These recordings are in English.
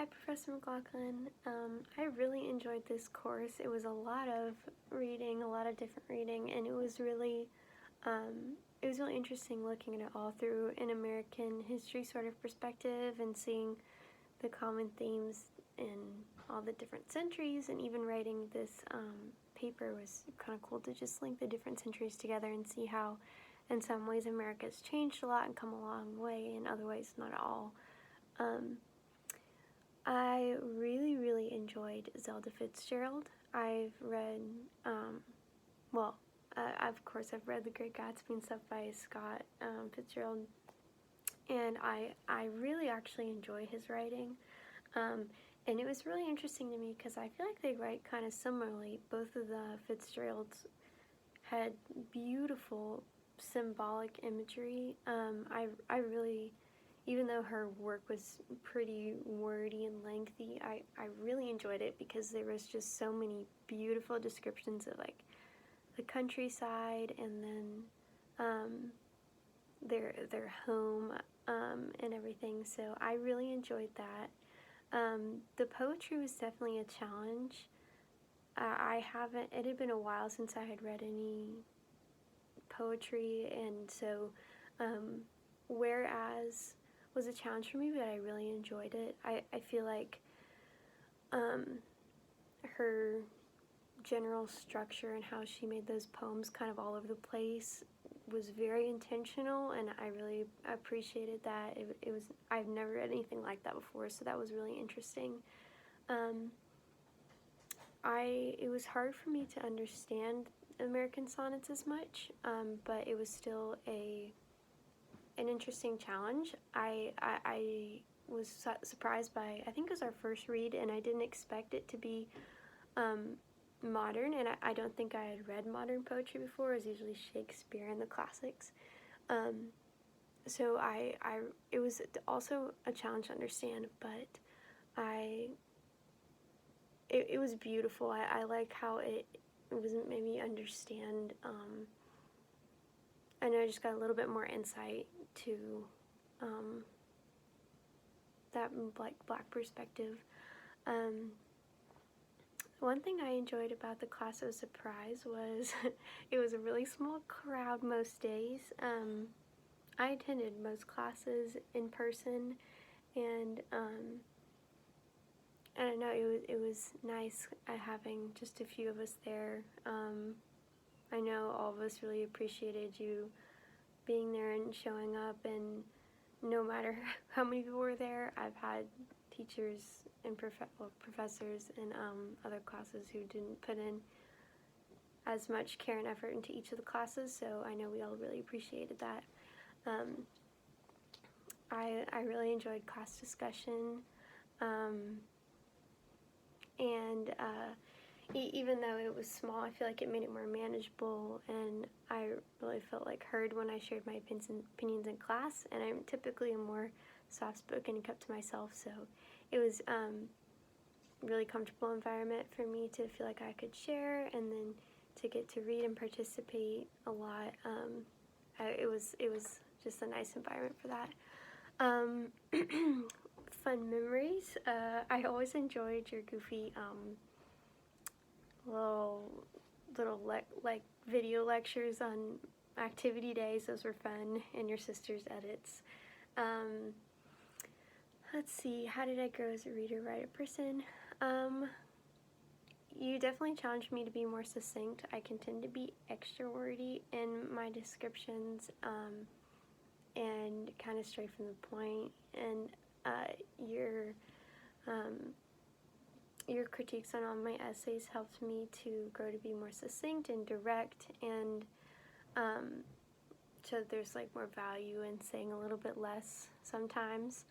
Hi, Professor McLaughlin. I really enjoyed this course. It was a lot of reading, a lot of different reading, and it was really interesting looking at it all through an American history sort of perspective and seeing the common themes in all the different centuries, and even writing this paper was kind of cool to just link the different centuries together and see how, in some ways, America's changed a lot and come a long way, in other ways, not at all. I really enjoyed Zelda Fitzgerald. I've read, of course, I've read The Great Gatsby and stuff by Scott Fitzgerald, and I really actually enjoy his writing. And it was really interesting to me because I feel like they write kind of similarly. Both of the Fitzgeralds had beautiful symbolic imagery. I really, even though her work was pretty wordy and lengthy, I really enjoyed it because there was just so many beautiful descriptions of like the countryside, and then their home and everything. So I really enjoyed that. The poetry was definitely a challenge. It had been a while since I had read any poetry, and so whereas was a challenge for me, but I really enjoyed it. I feel like her general structure and how she made those poems kind of all over the place was very intentional, and I really appreciated that. I've never read anything like that before, so that was really interesting. It was hard for me to understand American sonnets as much, but it was still an interesting challenge. I was surprised by, I think it was our first read, and I didn't expect it to be modern, and I don't think I had read modern poetry before. It was usually Shakespeare and the classics. So it was also a challenge to understand, but it was beautiful. I like how it wasn't made me understand. I know I just got a little bit more insight to that black perspective. One thing I enjoyed about the class of surprise was it was a really small crowd most days. I attended most classes in person, and I don't know, it was nice having just a few of us there. I know all of us really appreciated you being there and showing up, and no matter how many people were there, I've had teachers and professors in other classes who didn't put in as much care and effort into each of the classes, so I know we all really appreciated that. I really enjoyed class discussion, and even though it was small, I feel like it made it more manageable, and I really felt like heard when I shared my opinions in class, and I'm typically a more soft-spoken and kept to myself, so it was a really comfortable environment for me to feel like I could share, and then to get to read and participate a lot. It was just a nice environment for that. Fun memories. I always enjoyed your goofy little like video lectures on activity days. Those were fun, and your sister's edits. Let's see, how did I grow as a reader, writer, person? You definitely challenged me to be more succinct. I can tend to be extra wordy in my descriptions, and kind of straight from the point, and your critiques on all my essays helped me to grow to be more succinct and direct, and so there's like more value in saying a little bit less sometimes.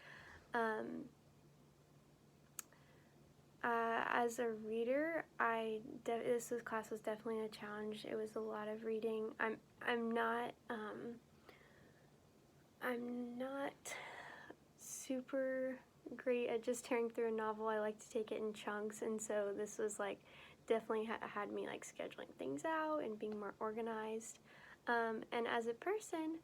As a reader, this class was definitely a challenge. It was a lot of reading. I'm not super great at just tearing through a novel. I like to take it in chunks, and so this was like definitely had me like scheduling things out and being more organized. And as a person,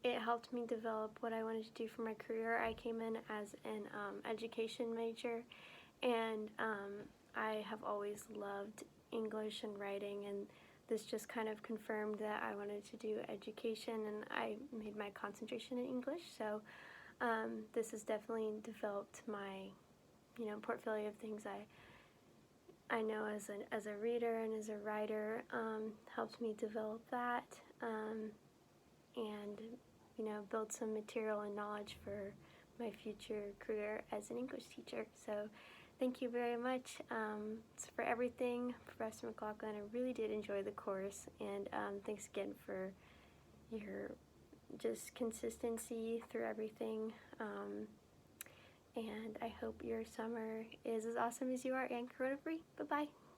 it helped me develop what I wanted to do for my career. I came in as an education major, and I have always loved English and writing, and this just kind of confirmed that I wanted to do education, and I made my concentration in English. So this has definitely developed my, portfolio of things I know as a reader and as a writer. Helped me develop that, and build some material and knowledge for my future career as an English teacher. So thank you very much for everything, Professor McLaughlin. I really did enjoy the course, and thanks again for your just consistency through everything. And I hope your summer is as awesome as you are and corona-free. Bye-bye.